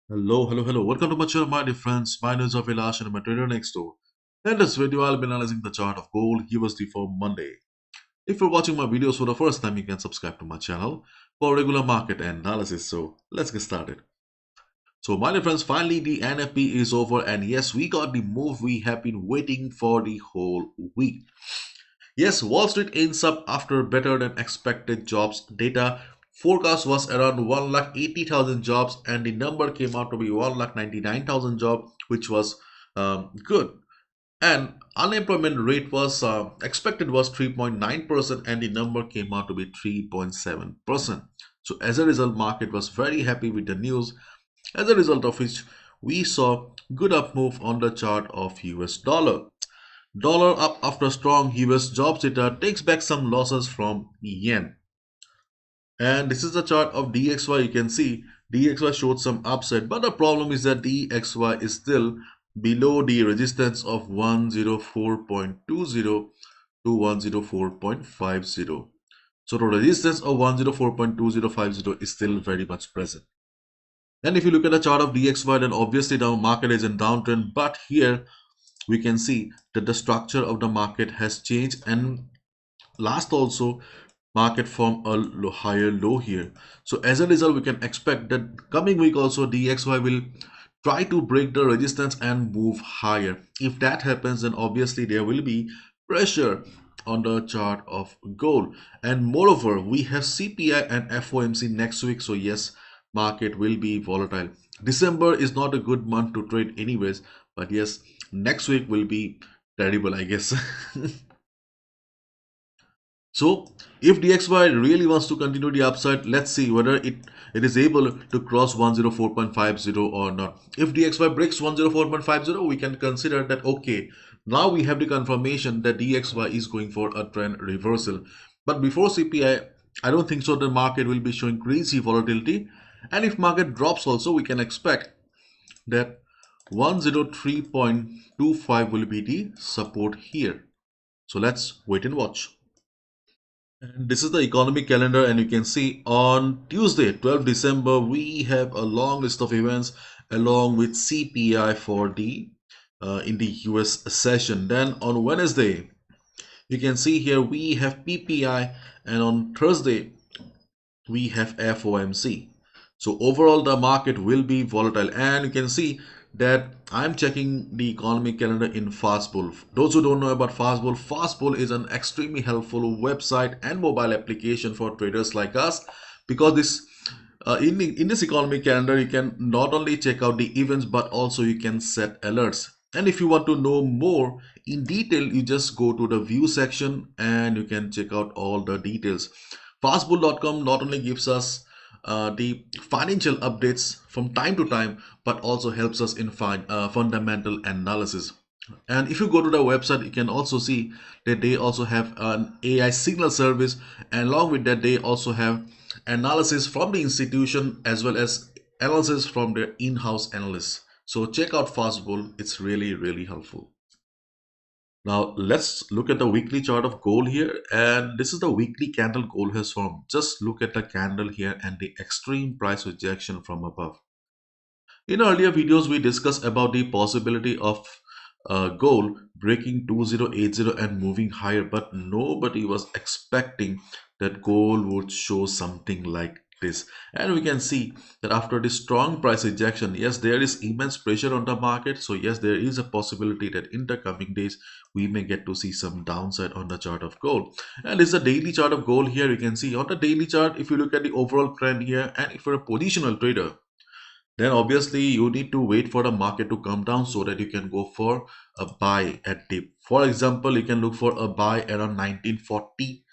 Hello. Welcome to my channel, my dear friends. My name is Avilash and I'm a trader next door. In this video, I'll be analyzing the chart of gold USD for Monday. If you're watching my videos for the first time, you can subscribe to my channel for regular market analysis. So let's get started. So my dear friends, finally the NFP is over and yes, we got the move we have been waiting for the whole week. Yes, Wall Street ends up after better than expected jobs data. Forecast was around 1,80,000 jobs, and the number came out to be 1,99,000 jobs, which was good. And unemployment rate was expected was 3.9%, and the number came out to be 3.7%. So as a result, market was very happy with the news. As a result of which, we saw good up move on the chart of US dollar. Dollar up after strong US jobs data takes back some losses from yen. And this is the chart of DXY. You can see DXY showed some upside, but the problem is that DXY is still below the resistance of 104.20 to 104.50. So the resistance of 104.2050 is still very much present. And if you look at the chart of DXY, then obviously the market is in downtrend, but here we can see that the structure of the market has changed, and last also market formed a higher low here. So as a result, we can expect that coming week also DXY will try to break the resistance and move higher. If that happens, then obviously there will be pressure on the chart of gold. And moreover, we have CPI and FOMC next week, so yes, market will be volatile. December is not a good month to trade anyways, but yes, next week will be terrible, I guess. So if DXY really wants to continue the upside, let's see whether it is able to cross 104.50 or not. If DXY breaks 104.50, we can consider that okay, now we have the confirmation that DXY is going for a trend reversal. But before CPI, I don't think so the market will be showing crazy volatility. And if market drops also, we can expect that 103.25 will be the support here. So let's wait and watch. And this is the economic calendar, and you can see on Tuesday, 12 December, we have a long list of events along with CPI for the in the US session. Then on Wednesday, you can see here we have PPI, and on Thursday we have FOMC. So overall the market will be volatile, and you can see that I'm checking the economic calendar in FastBull. Those who don't know about FastBull, FastBull is an extremely helpful website and mobile application for traders like us, because this in this economic calendar you can not only check out the events but also you can set alerts. And if you want to know more in detail, you just go to the view section and you can check out all the details. Fastbull.com not only gives us the financial updates from time to time, but also helps us in fundamental analysis. And if you go to the website, you can also see that they also have an AI signal service, and along with that, they also have analysis from the institution as well as analysis from their in-house analysts. So check out Fastbull; it's really helpful. Now let's look at the weekly chart of gold here, and this is the weekly candle gold has formed. Just look at the candle here and the extreme price rejection from above. In earlier videos, we discussed about the possibility of gold breaking 2080 and moving higher, but nobody was expecting that gold would show something like this. And we can see that after this strong price rejection, yes, there is immense pressure on the market. So yes, there is a possibility that in the coming days, we may get to see some downside on the chart of gold. And this is a daily chart of gold here. You can see on the daily chart, if you look at the overall trend here, and if you're a positional trader, then obviously you need to wait for the market to come down so that you can go for a buy at dip. For example, you can look for a buy around 1940,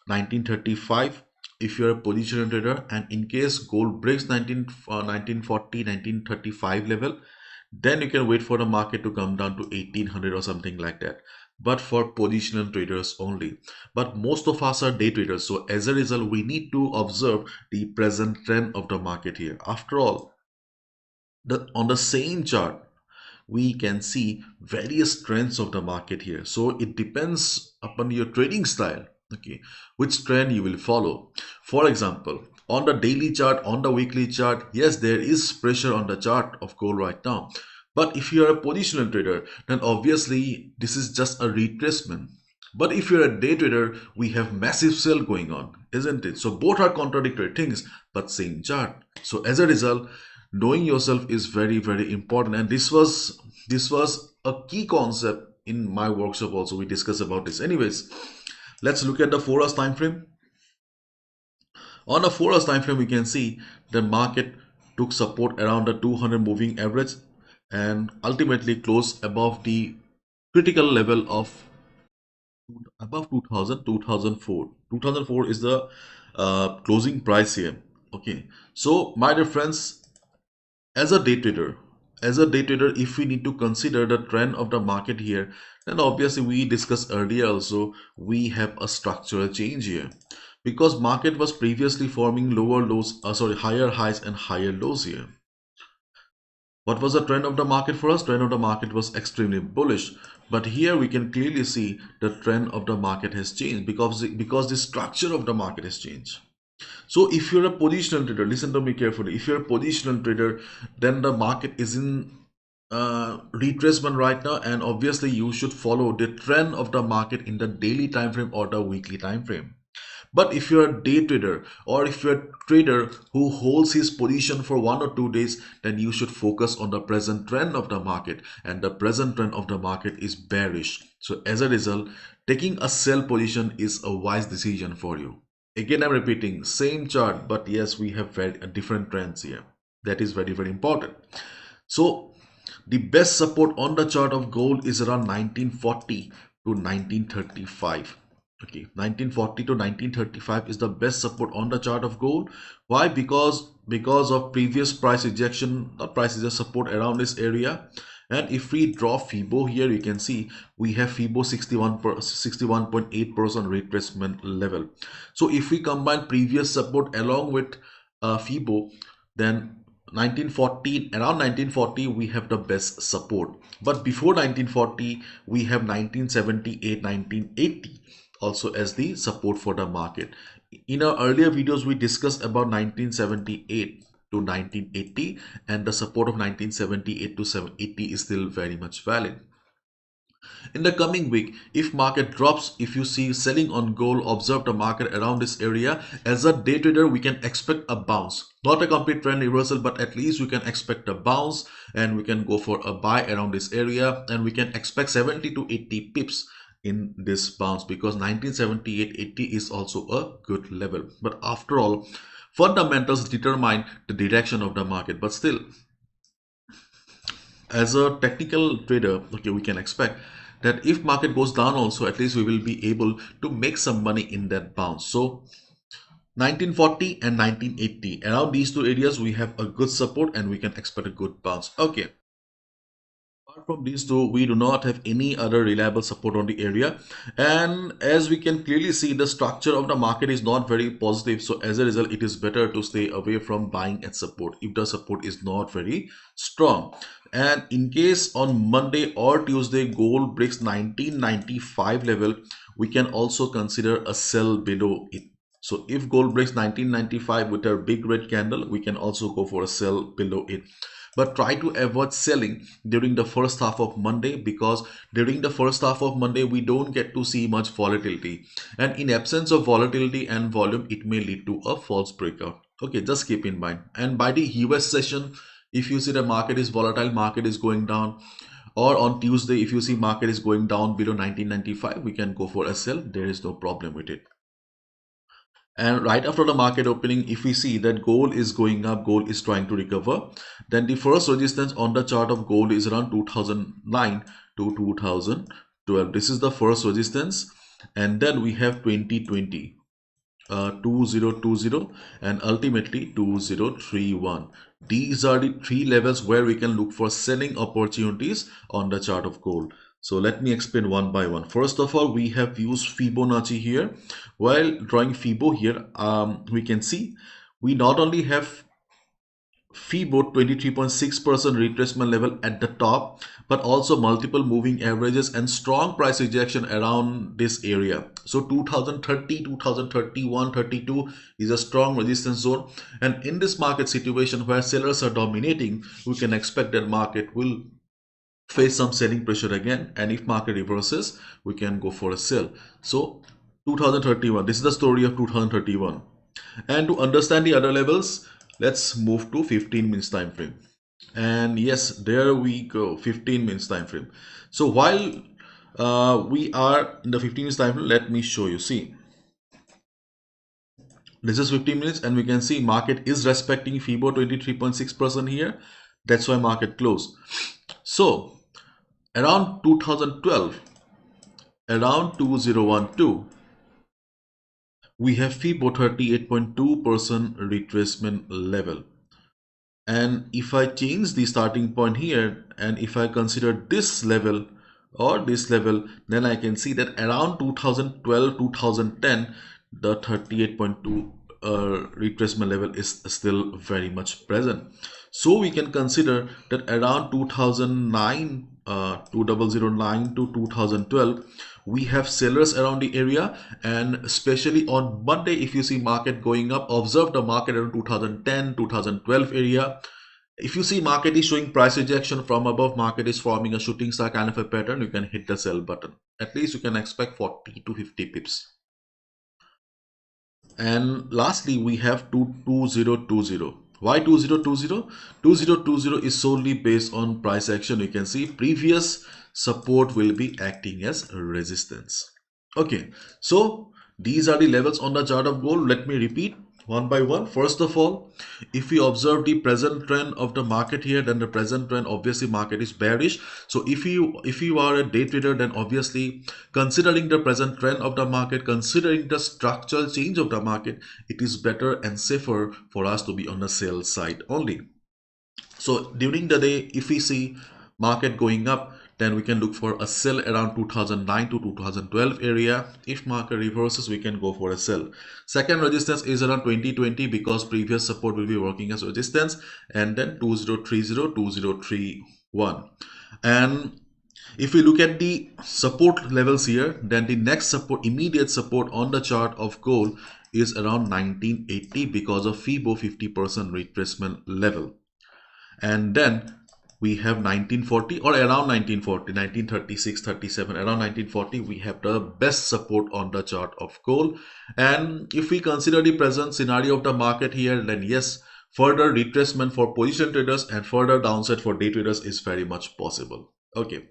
1935 if you're a position trader, and in case gold breaks 1940, 1935 level, then you can wait for the market to come down to 1800 or something like that, but for positional traders only. But most of us are day traders, so as a result we need to observe the present trend of the market here. After all, on the same chart we can see various trends of the market here, so it depends upon your trading style, okay, which trend you will follow. For example, on the daily chart, on the weekly chart, yes, there is pressure on the chart of gold right now. But if you are a positional trader, then obviously this is just a retracement. But if you're a day trader, we have massive sell going on, isn't it? So both are contradictory things, but same chart. So as a result, knowing yourself is very, very important. And this was a key concept in my workshop also. We discussed about this. Anyways, let's look at the 4 hours time frame. On a 4 hours time frame, we can see the market took support around the 200 moving average and ultimately closed above the critical level of above 2000 2004. 2004 is the closing price here. Okay, so my dear friends, as a day trader, if we need to consider the trend of the market here, then obviously we discussed earlier also, we have a structural change here because market was previously forming lower lows, higher highs and higher lows here. What was the trend of the market for us? Trend of the market was extremely bullish. But here we can clearly see the trend of the market has changed because the structure of the market has changed. So if you're a positional trader, listen to me carefully. If you're a positional trader, then the market is in retracement right now, and obviously you should follow the trend of the market in the daily time frame or the weekly time frame. But if you're a day trader or if you're a trader who holds his position for 1 or 2 days, then you should focus on the present trend of the market, and the present trend of the market is bearish. So as a result, taking a sell position is a wise decision for you. Again, I'm repeating, same chart, but yes, we have very different trends here. That is very, very important. So the best support on the chart of gold is around 1940 to 1935. Okay, 1940 to 1935 is the best support on the chart of gold. Why? Because of previous price rejection, not price rejection, support around this area. And if we draw FIBO here, you can see we have FIBO 61.8% retracement level. So if we combine previous support along with FIBO, then 1940, around 1940 we have the best support. But before 1940 we have 1978, 1980 also as the support for the market. In our earlier videos we discussed about 1978 to 1980, and the support of 1978 to 780 is still very much valid. In the coming week, if market drops, if you see selling on gold, observe the market around this area. As a day trader, we can expect a bounce, not a complete trend reversal, but at least we can expect a bounce, and we can go for a buy around this area, and we can expect 70 to 80 pips in this bounce because 1978-80 is also a good level. But after all, fundamentals determine the direction of the market. But still, as a technical trader, okay, we can expect that if market goes down also, at least we will be able to make some money in that bounce. So 1940 and 1980, around these two areas we have a good support and we can expect a good bounce. Okay, apart from these two, we do not have any other reliable support on the area, and as we can clearly see, the structure of the market is not very positive. So as a result, it is better to stay away from buying at support if the support is not very strong. And in case on Monday or Tuesday gold breaks 1995 level, we can also consider a sell below it. So if gold breaks 1995 with a big red candle, we can also go for a sell below it. But try to avoid selling during the first half of Monday, because during the first half of Monday we don't get to see much volatility, and in absence of volatility and volume, it may lead to a false breakout. Okay, just keep in mind. And by the US session, if you see the market is volatile, market is going down, or on Tuesday if you see market is going down below 1995, we can go for a sell. There is no problem with it. And right after the market opening, if we see that gold is going up, gold is trying to recover, then the first resistance on the chart of gold is around 2009 to 2012. This is the first resistance, and then we have 2020, 2020, and ultimately 2031. These are the three levels where we can look for selling opportunities on the chart of gold. So let me explain one by one. First of all, we have used Fibonacci here. While drawing Fibo here, we can see we not only have FIBO 23.6% retracement level at the top, but also multiple moving averages and strong price rejection around this area. So 2030, 2031, 32 is a strong resistance zone, and in this market situation where sellers are dominating, we can expect that market will face some selling pressure again, and if market reverses, we can go for a sell. So 2031, this is the story of 2031. And to understand the other levels, let's move to 15 minutes time frame. And yes, there we go, 15 minutes time frame. So while we are in the 15 minutes time frame, let me show you. See, this is 15 minutes, and we can see market is respecting FIBO 23.6% here. That's why market closed. So around 2012, around 2012, we have FIBO 38.2% retracement level. And if I change the starting point here, and if I consider this level or this level, then I can see that around 2012, 2010, the 38.2 retracement level is still very much present. So we can consider that around 2009, 2009 to 2012, we have sellers around the area, and especially on Monday, if you see market going up, observe the market around 2010, 2012 area. If you see market is showing price rejection from above, market is forming a shooting star kind of a pattern, you can hit the sell button. At least you can expect 40 to 50 pips. And lastly, we have 2020. Why 2020? 2020 is solely based on price action. You can see previous support will be acting as resistance. Okay, so these are the levels on the chart of gold. Let me repeat one by one. First of all, if we observe the present trend of the market here, then the present trend, obviously market is bearish. So if you are a day trader, then obviously considering the present trend of the market, considering the structural change of the market, it is better and safer for us to be on the sell side only. So during the day, if we see market going up, then we can look for a sell around 2009 to 2012 area. If market reverses, we can go for a sell. Second resistance is around 2020 because previous support will be working as resistance, and then 2030, 2031. And if we look at the support levels here, then the next support, immediate support on the chart of gold is around 1980 because of FIBO 50% retracement level. And then we have 1940 or around 1940, 1936, 37, around 1940, we have the best support on the chart of gold. And if we consider the present scenario of the market here, then yes, further retracement for position traders and further downside for day traders is very much possible. Okay,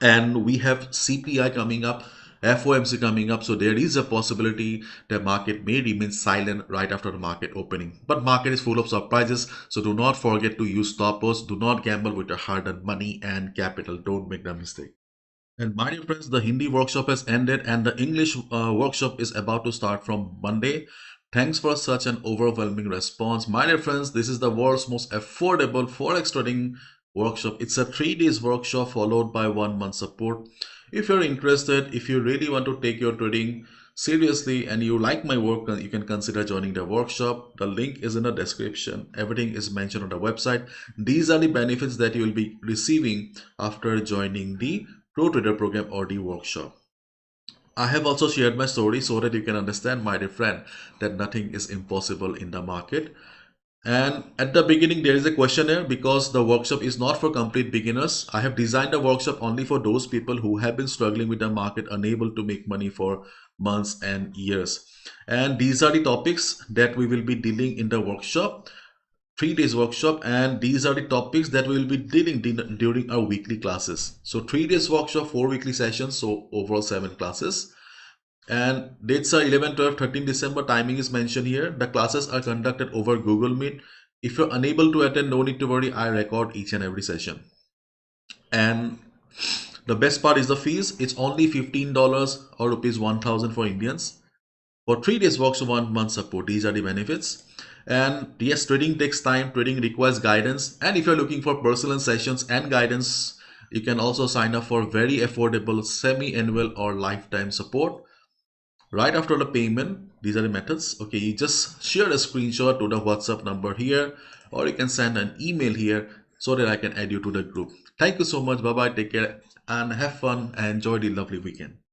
and we have CPI coming up, FOMC coming up, so there is a possibility the market may remain silent right after the market opening. But market is full of surprises, so do not forget to use stop loss. Do not gamble with your hard-earned money and capital. Don't make that mistake. And my dear friends, the Hindi workshop has ended and the English workshop is about to start from Monday. Thanks for such an overwhelming response. My dear friends, this is the world's most affordable forex trading workshop. It's a 3 days workshop followed by 1 month support. If you're interested, if you really want to take your trading seriously and you like my work, you can consider joining the workshop. The link is in the description. Everything is mentioned on the website. These are the benefits that you will be receiving after joining the Pro Trader program or the workshop. I have also shared my story so that you can understand, my dear friend, that nothing is impossible in the market. And at the beginning, there is a questionnaire because the workshop is not for complete beginners. I have designed a workshop only for those people who have been struggling with the market, unable to make money for months and years. And these are the topics that we will be dealing in the workshop, 3 days workshop, and these are the topics that we will be dealing during our weekly classes. So 3 days workshop, 4 weekly sessions, so overall 7 classes. And dates are 11, 12, 13 December. Timing is mentioned here. The classes are conducted over Google Meet. If you're unable to attend, no need to worry. I record each and every session. And the best part is the fees. It's only $15 or rupees 1,000 for Indians. For 3 days workshop, 1 month support. These are the benefits. And yes, trading takes time. Trading requires guidance. And if you're looking for personal sessions and guidance, you can also sign up for very affordable semi-annual or lifetime support. Right after the payment, these are the methods. Okay, you just share a screenshot to the WhatsApp number here, or you can send an email here so that I can add you to the group. Thank you so much. Bye bye. Take care and have fun and enjoy the lovely weekend.